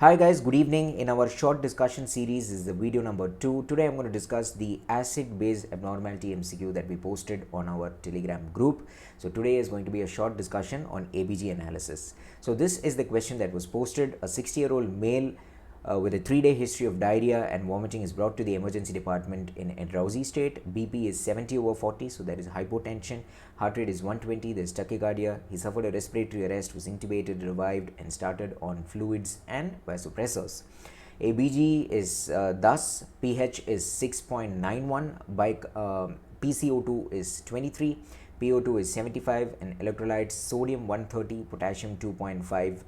Hi guys, good evening. In our short discussion series, this is the video number 2. Today I'm going to discuss the acid-base abnormality MCQ that we posted on our Telegram group. So today is going to be a short discussion on ABG analysis. So this is the question that was posted. A 60-year-old male with a 3-day history of diarrhea and vomiting is brought to the emergency department in a drowsy state. BP is 70/40, so there is hypotension. Heart rate is 120, there is tachycardia. He suffered a respiratory arrest, was intubated, revived, and started on fluids and vasopressors. ABG is thus, pH is 6.91, by PCO2 is 23, PO2 is 75, and electrolytes sodium 130, potassium 2.5.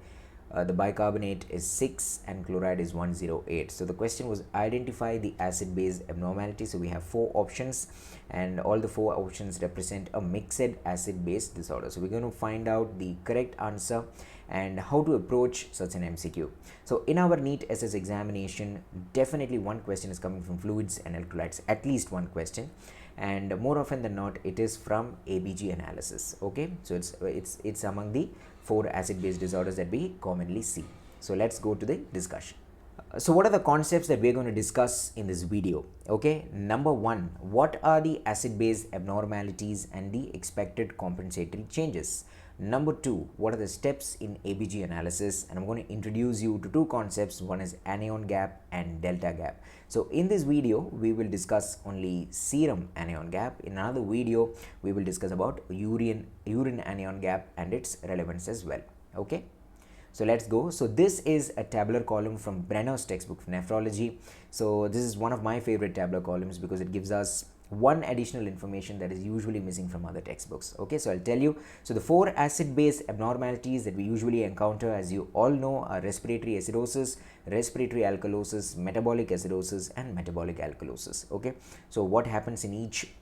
The bicarbonate is 6 and chloride is 108. So the question was identify the acid-base abnormality. So we have 4 options and all the 4 options represent a mixed acid-base disorder. So we're going to find out the correct answer and how to approach such an MCQ. So in our NEET SS examination, definitely one question is coming from fluids and electrolytes, at least one question, and more often than not it is from ABG analysis. Okay, so it's among the 4 acid-base disorders that we commonly see. So let's go to the discussion. So what are the concepts that we're going to discuss in this video? Okay, number 1, what are the acid-base abnormalities and the expected compensatory changes? Number 2, what are the steps in ABG analysis? And I'm going to introduce you to 2 concepts. One is anion gap and delta gap. So in this video, we will discuss only serum anion gap. In another video, we will discuss about urine anion gap and its relevance as well. Okay. So let's go. So this is a tabular column from Brenner's textbook for nephrology. So this is one of my favorite tabular columns because it gives us one additional information that is usually missing from other textbooks. Okay, so I'll tell you. So the 4 acid-base abnormalities that we usually encounter, as you all know, are respiratory acidosis, respiratory alkalosis, metabolic acidosis, and metabolic alkalosis. Okay, so what happens in each,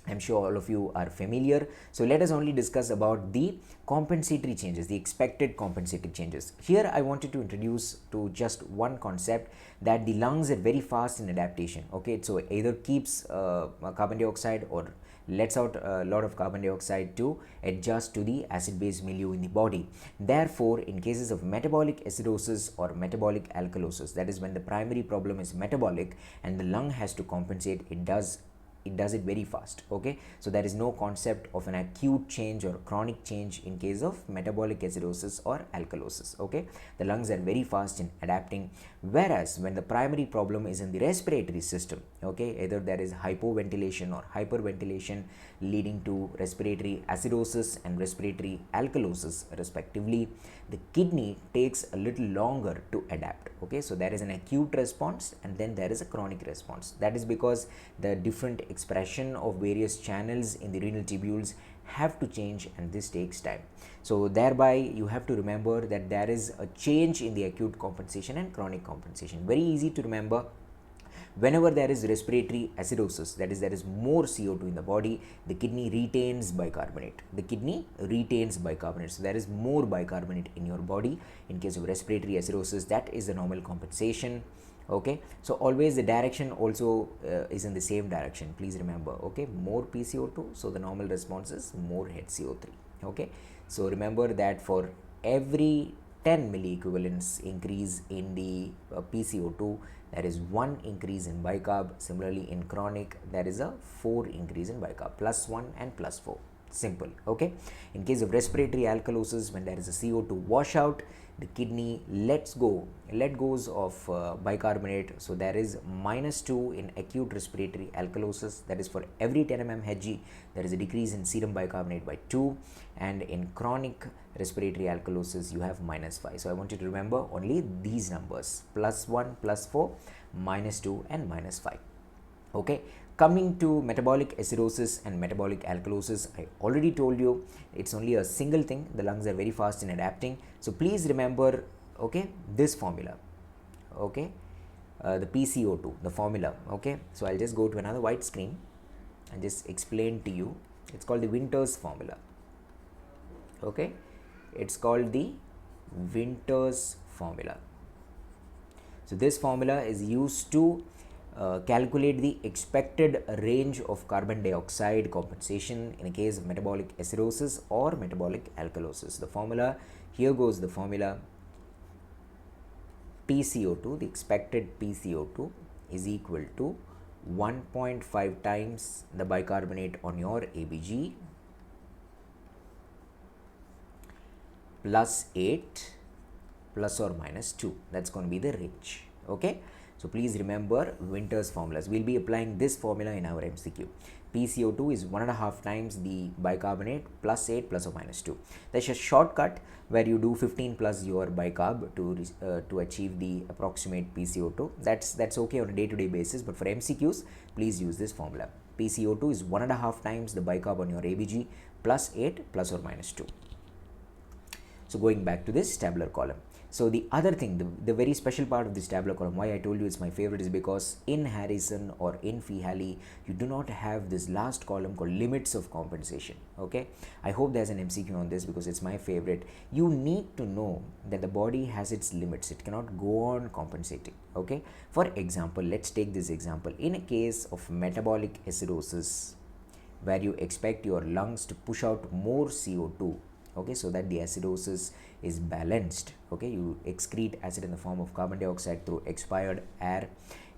I'm sure all of you are familiar. So let us only discuss about the compensatory changes, the expected compensatory changes. Here I wanted to introduce to just one concept, that the lungs are very fast in adaptation. Okay, so either keeps carbon dioxide or lets out a lot of carbon dioxide to adjust to the acid-base milieu in the body. Therefore, in cases of metabolic acidosis or metabolic alkalosis, that is when the primary problem is metabolic and the lung has to compensate, it does it very fast. Okay, so there is no concept of an acute change or chronic change in case of metabolic acidosis or alkalosis. Okay, the lungs are very fast in adapting, whereas when the primary problem is in the respiratory system, okay, either there is hypoventilation or hyperventilation leading to respiratory acidosis and respiratory alkalosis respectively, the kidney takes a little longer to adapt. Okay, so there is an acute response and then there is a chronic response. That is because the different expression of various channels in the renal tubules have to change, and this takes time. So thereby you have to remember that there is a change in the acute compensation and chronic compensation. Very easy to remember. Whenever there is respiratory acidosis, that is, there is more CO2 in the body, the kidney retains bicarbonate. The kidney retains bicarbonate. So there is more bicarbonate in your body. In case of respiratory acidosis, that is the normal compensation. Okay, so always the direction also is in the same direction. Please remember. Okay, more PCO2, so the normal response is more HCO3. Okay, so remember that for every 10 milliequivalents increase in the PCO2, there is 1 increase in bicarb. Similarly, in chronic, there is a 4 increase in bicarb, +1 and +4. Simple. Okay, in case of respiratory alkalosis, when there is a CO2 washout, the kidney let goes of bicarbonate. So there is -2 in acute respiratory alkalosis. That is, for every 10 mmHg, there is a decrease in serum bicarbonate by 2, and in chronic respiratory alkalosis you have -5. So I want you to remember only these numbers, +1, +4, -2 and -5. Okay, coming to metabolic acidosis and metabolic alkalosis, I already told you it's only a single thing. The lungs are very fast in adapting. So please remember, okay, this formula. Okay, the PCO2, the formula. Okay, so I'll just go to another white screen and just explain to you. It's called the Winter's formula. Okay, it's called the Winter's formula. So this formula is used to calculate the expected range of carbon dioxide compensation in a case of metabolic acidosis or metabolic alkalosis. The formula, here goes the formula. PCO2, the expected PCO2 is equal to 1.5 times the bicarbonate on your ABG plus 8 plus or minus 2. That's going to be the range. Okay, so please remember Winter's formulas. We'll be applying this formula in our MCQ. PCO2 is 1.5 times the bicarbonate plus 8 plus or minus 2. There's a shortcut where you do 15 plus your bicarb to achieve the approximate PCO2. That's okay on a day-to-day basis, but for MCQs, please use this formula. PCO2 is 1.5 times the bicarb on your ABG plus 8 plus or minus 2. So going back to this tabular column. So the other thing, the very special part of this tabular column, why I told you it's my favorite, is because in Harrison or in 𝗡𝗃, you do not have this last column called limits of compensation. Okay, I hope there's an MCQ on this because it's my favorite. You need to know that the body has its limits. It cannot go on compensating. Okay, for example, let's take this example. In a case of metabolic acidosis, where you expect your lungs to push out more CO2, okay, so that the acidosis is balanced. Okay, you excrete acid in the form of carbon dioxide through expired air.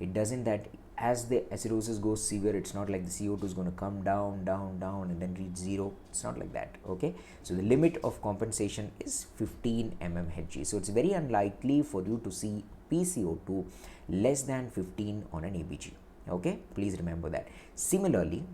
It doesn't that as the acidosis goes severe, it's not like the CO2 is going to come down and then reach zero. It's not like that. Okay, so the limit of compensation is 15 mmHg. So it's very unlikely for you to see PCO2 less than 15 on an ABG. Okay, please remember that. Similarly,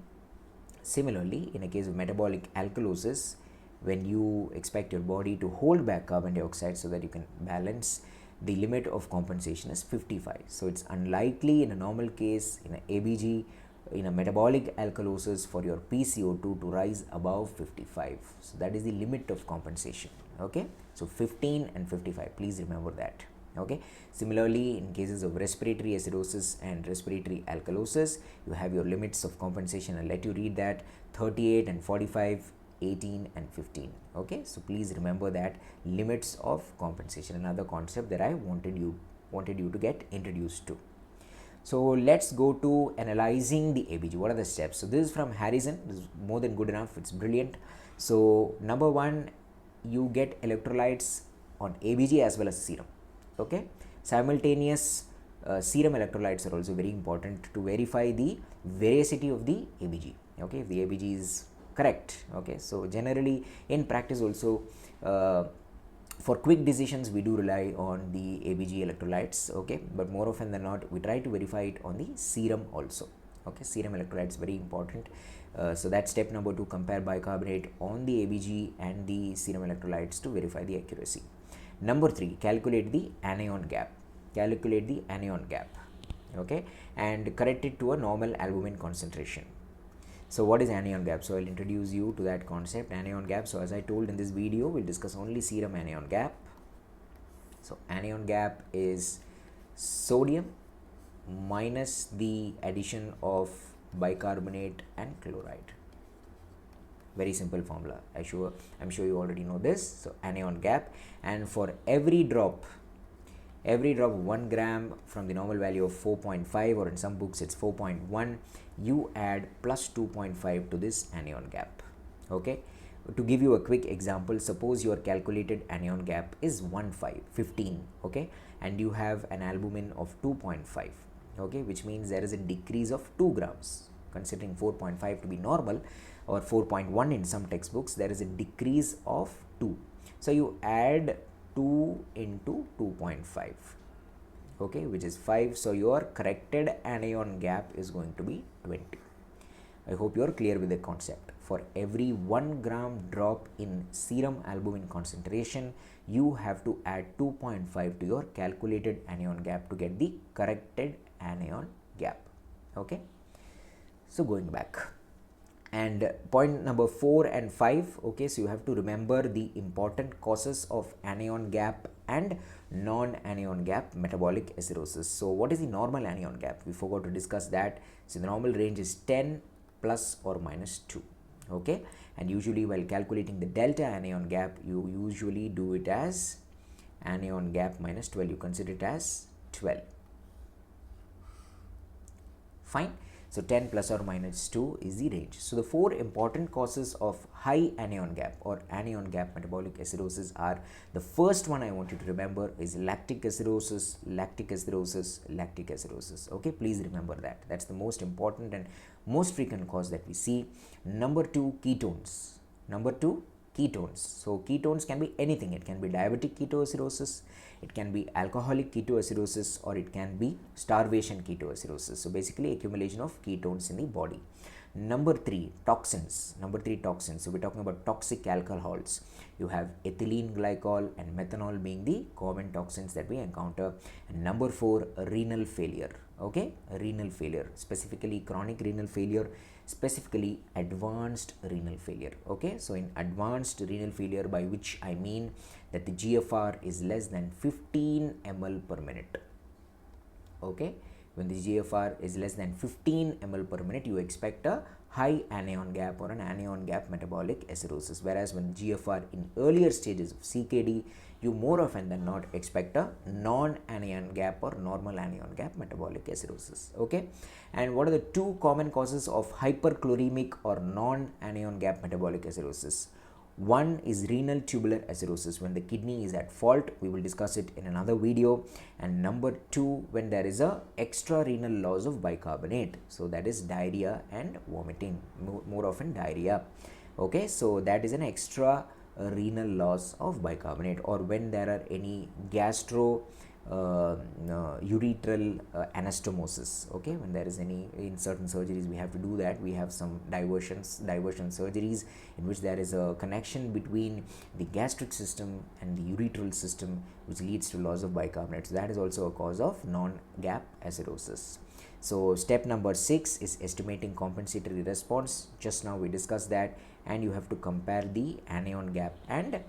in a case of metabolic alkalosis, when you expect your body to hold back carbon dioxide so that you can balance, the limit of compensation is 55. So it's unlikely in a normal case, in an ABG, in a metabolic alkalosis, for your PCO2 to rise above 55. So that is the limit of compensation. Okay, so 15 and 55, please remember that. Okay, similarly, in cases of respiratory acidosis and respiratory alkalosis, you have your limits of compensation. I'll let you read that: 38 and 45, 18 and 15. Okay, so please remember that limits of compensation, another concept that I wanted you to get introduced to. So let's go to analyzing the ABG. What are the steps? So this is from Harrison. This is more than good enough. It's brilliant. So number one, you get electrolytes on ABG as well as serum. Okay, simultaneous serum electrolytes are also very important to verify the veracity of the ABG. Okay, if the ABG is correct. Okay, so generally in practice also, for quick decisions we do rely on the ABG electrolytes. Okay, but more often than not we try to verify it on the serum also. Okay, serum electrolytes very important. So that's step number 2, compare bicarbonate on the ABG and the serum electrolytes to verify the accuracy. Number 3, calculate the anion gap. Okay, and correct it to a normal albumin concentration. So what is anion gap? So I'll introduce you to that concept, anion gap. So as I told in this video, we'll discuss only serum anion gap. So anion gap is sodium minus the addition of bicarbonate and chloride. Very simple formula. I'm sure you already know this. So anion gap, and for every drop 1 gram from the normal value of 4.5, or in some books it's 4.1, you add plus 2.5 to this anion gap. Okay, to give you a quick example, suppose your calculated anion gap is 15, okay, and you have an albumin of 2.5, okay, which means there is a decrease of 2 grams. Considering 4.5 to be normal, or 4.1 in some textbooks, there is a decrease of 2. So you add 2 into 2.5, okay, which is 5. So your corrected anion gap is going to be 20. I hope you are clear with the concept. For every 1 gram drop in serum albumin concentration, you have to add 2.5 to your calculated anion gap to get the corrected anion gap. Okay, so going back, and point number 4 and 5, okay, so you have to remember the important causes of anion gap and non-anion gap metabolic acidosis. So what is the normal anion gap? We forgot to discuss that. So the normal range is 10 plus or minus 2. Okay, and usually while calculating the delta anion gap, you usually do it as anion gap minus 12. You consider it as 12. Fine. So 10 plus or minus 2 is the range. So the 4 important causes of high anion gap or anion gap metabolic acidosis are, the first one I want you to remember is lactic acidosis, lactic acidosis, lactic acidosis. Okay, please remember that. That's the most important and most frequent cause that we see. Number 2, ketones. Number 2, ketones. So ketones can be anything. It can be diabetic ketoacidosis, it can be alcoholic ketoacidosis, or it can be starvation ketoacidosis. So basically accumulation of ketones in the body. Number 3, toxins. Number 3, toxins. So we're talking about toxic alcohols. You have ethylene glycol and methanol being the common toxins that we encounter. And number 4, renal failure. Okay, renal failure, specifically chronic renal failure, specifically advanced renal failure. Okay, so in advanced renal failure, by which I mean that the GFR is less than 15 ml per minute. Okay, when the GFR is less than 15 ml per minute, you expect a high anion gap or an anion gap metabolic acidosis, whereas when GFR in earlier stages of CKD, you more often than not expect a non-anion gap or normal anion gap metabolic acidosis. Okay, and what are the 2 common causes of hyperchloremic or non-anion gap metabolic acidosis? One is renal tubular acidosis, when the kidney is at fault. We will discuss it in another video. And number 2, when there is a extra renal loss of bicarbonate, so that is diarrhea and vomiting, more often diarrhea. Okay, so that is an extra renal loss of bicarbonate, or when there are any urethral anastomosis. Okay, when there is any, in certain surgeries we have to do that, we have some diversion surgeries in which there is a connection between the gastric system and the urethral system, which leads to loss of bicarbonate. So that is also a cause of non-gap acidosis. So step number 6 is estimating compensatory response. Just now we discussed that, and you have to compare the anion gap and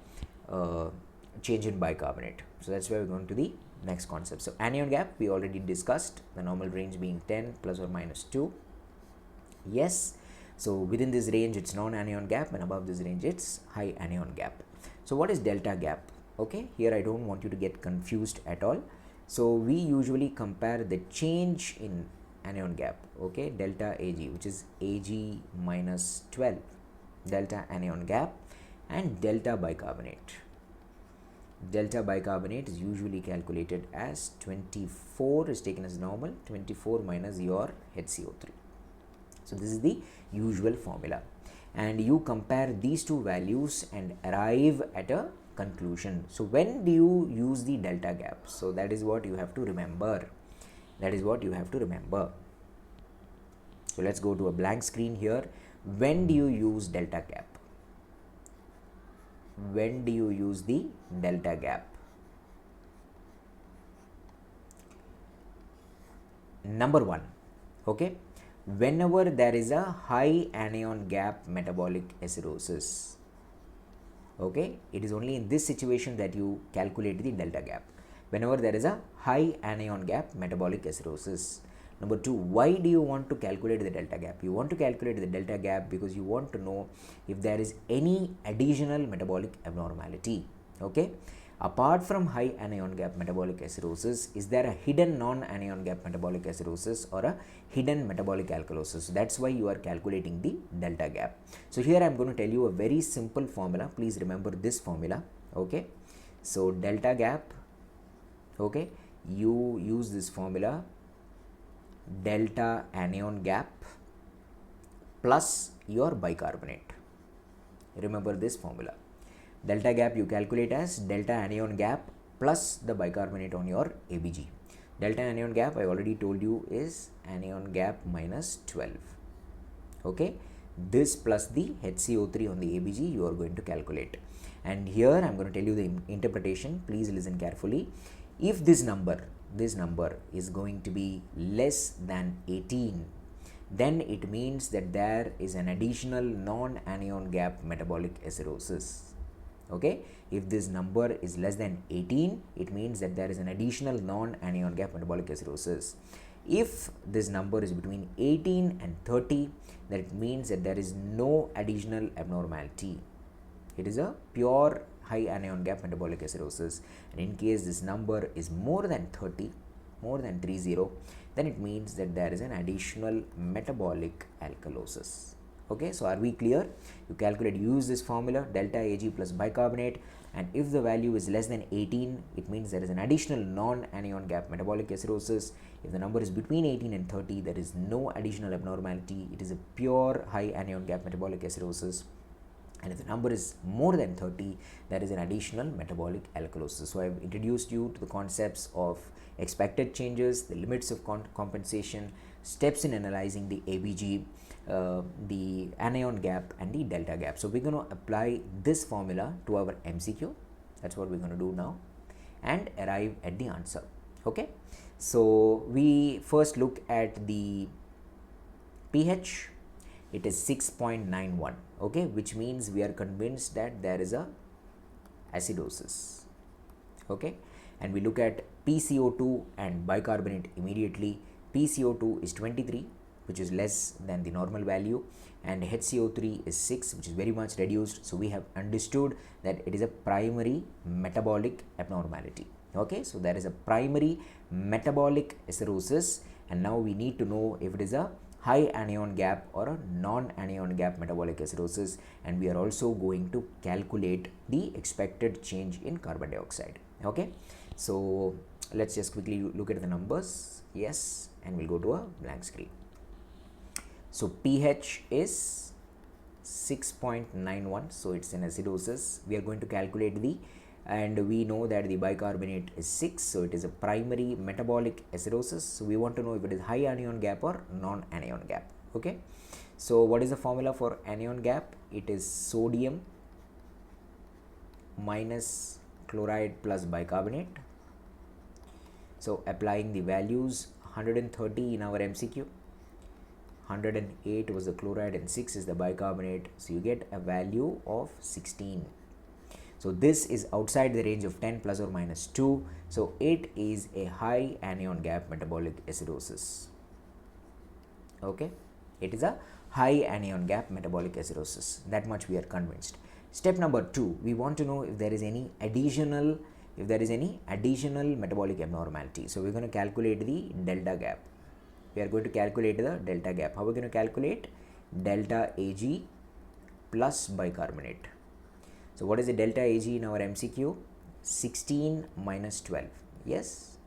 change in bicarbonate. So that's where we're going to the next concept. So anion gap we already discussed, the normal range being 10 plus or minus 2. Yes, so within this range it's non-anion gap, and above this range it's high anion gap. So what is delta gap? Okay, here I don't want you to get confused at all. So we usually compare the change in anion gap, okay, delta Ag, which is Ag minus 12, delta anion gap, and delta bicarbonate. Delta bicarbonate is usually calculated as 24 is taken as normal, 24 minus your HCO3. So this is the usual formula, and you compare these two values and arrive at a conclusion. So when do you use the delta gap? So that is what you have to remember. That is what you have to remember. So let's go to a blank screen here. When do you use delta gap? When do you use the delta gap? Number 1, okay, whenever there is a high anion gap metabolic acidosis. Okay, it is only in this situation that you calculate the delta gap, whenever there is a high anion gap metabolic acidosis. Number 2, why do you want to calculate the delta gap? You want to calculate the delta gap because you want to know if there is any additional metabolic abnormality. Okay, apart from high anion gap metabolic acidosis, is there a hidden non-anion gap metabolic acidosis or a hidden metabolic alkalosis? So that's why you are calculating the delta gap. So here I am going to tell you a very simple formula. Please remember this formula. Okay, so delta gap, okay, you use this formula, delta anion gap plus your bicarbonate. Remember this formula. Delta gap you calculate as delta anion gap plus the bicarbonate on your ABG. Delta anion gap I already told you is anion gap minus 12. Okay, this plus the HCO3 on the ABG you are going to calculate. And here I am going to tell you the interpretation. Please listen carefully. If this number is going to be less than 18, then it means that there is an additional non-anion gap metabolic acidosis. Okay, if this number is less than 18, it means that there is an additional non-anion gap metabolic acidosis. If this number is between 18 and 30, then it means that there is no additional abnormality. It is a pure high anion gap metabolic acidosis. And in case this number is more than 30, more than 30, then it means that there is an additional metabolic alkalosis. Okay, so are we clear? You calculate, use this formula delta Ag plus bicarbonate, and if the value is less than 18, it means there is an additional non-anion gap metabolic acidosis. If the number is between 18 and 30, there is no additional abnormality. It is a pure high anion gap metabolic acidosis. And if the number is more than 30, there is an additional metabolic alkalosis. So I have introduced you to the concepts of expected changes, the limits of compensation, steps in analyzing the ABG, the anion gap and the delta gap. So we're going to apply this formula to our MCQ. That's what we're going to do now and arrive at the answer. Okay, so we first look at the pH. It is 6.91, okay, which means we are convinced that there is a acidosis. Okay, and we look at PCO2 and bicarbonate immediately. PCO2 is 23, which is less than the normal value, and HCO3 is 6, which is very much reduced. So we have understood that it is a primary metabolic abnormality. Okay, so there is a primary metabolic acidosis, and now we need to know if it is a high anion gap or a non-anion gap metabolic acidosis, and we are also going to calculate the expected change in carbon dioxide. Okay, so let's just quickly look at the numbers. Yes, and we'll go to a blank screen. So pH is 6.91, so it's an acidosis. We are going to calculate the, and we know that the bicarbonate is 6, so it is a primary metabolic acidosis. So we want to know if it is high anion gap or non-anion gap. Okay, so what is the formula for anion gap? It is sodium minus chloride plus bicarbonate. So applying the values, 130 in our MCQ, 108 was the chloride and 6 is the bicarbonate, so you get a value of 16. So this is outside the range of 10 plus or minus 2. So it is a high anion gap metabolic acidosis. Okay, it is a high anion gap metabolic acidosis. That much we are convinced. Step number 2, we want to know if there is any additional metabolic abnormality. So we're going to calculate the delta gap. We are going to calculate the delta gap. How are we going to calculate? Delta Ag plus bicarbonate. So what is the delta Ag in our MCQ? 16 minus 12. Yes,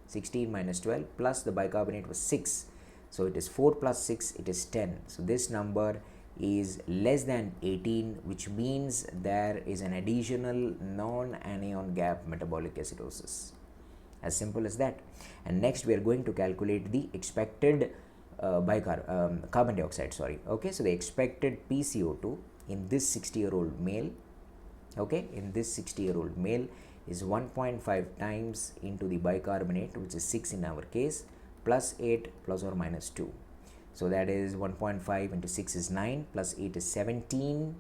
16 minus 12 plus the bicarbonate was 6. So it is 4 plus 6, it is 10. So this number is less than 18, which means there is an additional non-anion gap metabolic acidosis. As simple as that. And next we are going to calculate the expected carbon dioxide, sorry. Okay, so the expected PCO2 in this 60-year-old male, okay, in this 60-year-old male is 1.5 times into the bicarbonate, which is 6 in our case, plus 8 plus or minus 2. So that is 1.5 into 6 is 9, plus 8 is 17,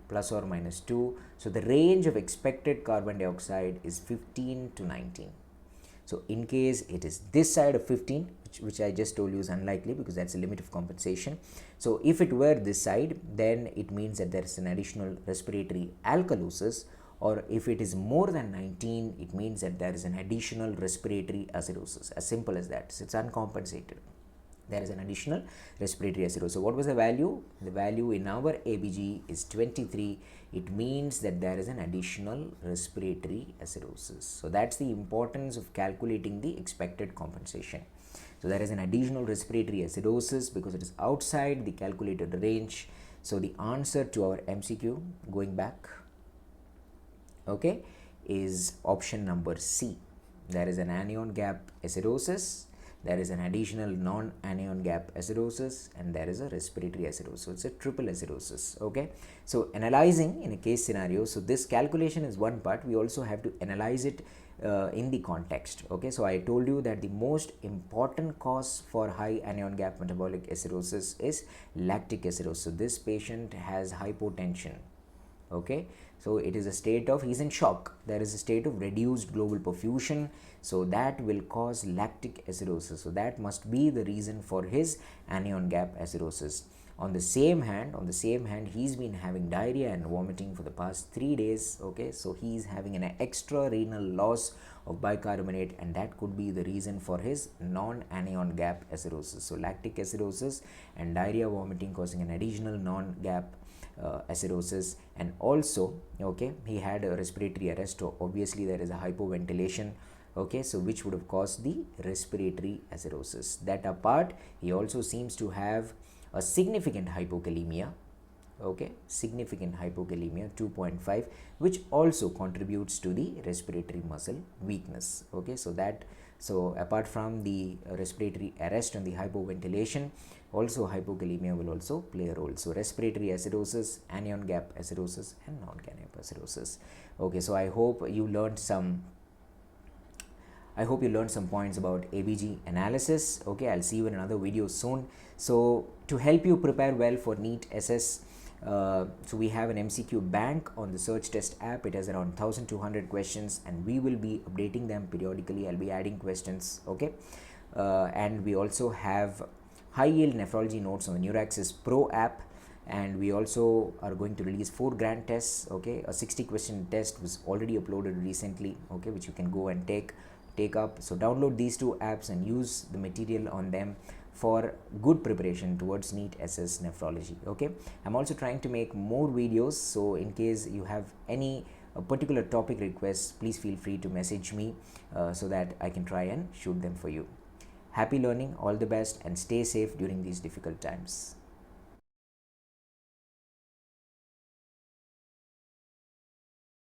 plus or minus 2. So the range of expected carbon dioxide is 15 to 19. So in case it is this side of 15, which I just told you is unlikely because that's the limit of compensation. So if it were this side, then it means that there is an additional respiratory alkalosis, or if it is more than 19, it means that there is an additional respiratory acidosis. As simple as that. So it's uncompensated. There is an additional respiratory acidosis. So what was the value? The value in our ABG is 23. It means that there is an additional respiratory acidosis. So that's the importance of calculating the expected compensation. So there is an additional respiratory acidosis because it is outside the calculated range. So the answer to our MCQ, going back, okay, is option number C. There is an anion gap acidosis, there is an additional non-anion gap acidosis, and there is a respiratory acidosis. So it's a triple acidosis. Okay, so analyzing in a case scenario, so this calculation is one part. We also have to analyze it in the context. Okay, so I told you that the most important cause for high anion gap metabolic acidosis is lactic acidosis. So this patient has hypotension. Okay, so it is a state of, he's in shock. There is a state of reduced global perfusion. So that will cause lactic acidosis. So that must be the reason for his anion gap acidosis. On the same hand, he's been having diarrhea and vomiting for the past 3 days. Okay, so he's having an extra renal loss of bicarbonate, and that could be the reason for his non-anion gap acidosis. So lactic acidosis and diarrhea, vomiting causing an additional non-gap acidosis. And also, okay, he had a respiratory arrest, so obviously there is a hypoventilation, okay, so which would have caused the respiratory acidosis. That apart, he also seems to have a significant hypokalemia, okay, significant hypokalemia 2.5, which also contributes to the respiratory muscle weakness. Okay, so apart from the respiratory arrest and the hypoventilation, also hypokalemia will also play a role. So respiratory acidosis, anion gap acidosis, and non-gap acidosis. Okay, so I hope you learned some points about ABG analysis. Okay, I'll see you in another video soon. So to help you prepare well for NEET SS, so we have an MCQ bank on the Surgtest app. It has around 1200 questions, and we will be updating them periodically. I'll be adding questions, okay, and we also have high yield nephrology notes on the NeuraxisPro app, and we also are going to release 4 grand tests. Okay, a 60 question test was already uploaded recently, okay, which you can go and take up. So download these 2 apps and use the material on them for good preparation towards NEET SS nephrology. Okay, I'm also trying to make more videos, so in case you have any particular topic requests, please feel free to message me so that I can try and shoot them for you. Happy learning, all the best, and stay safe during these difficult times.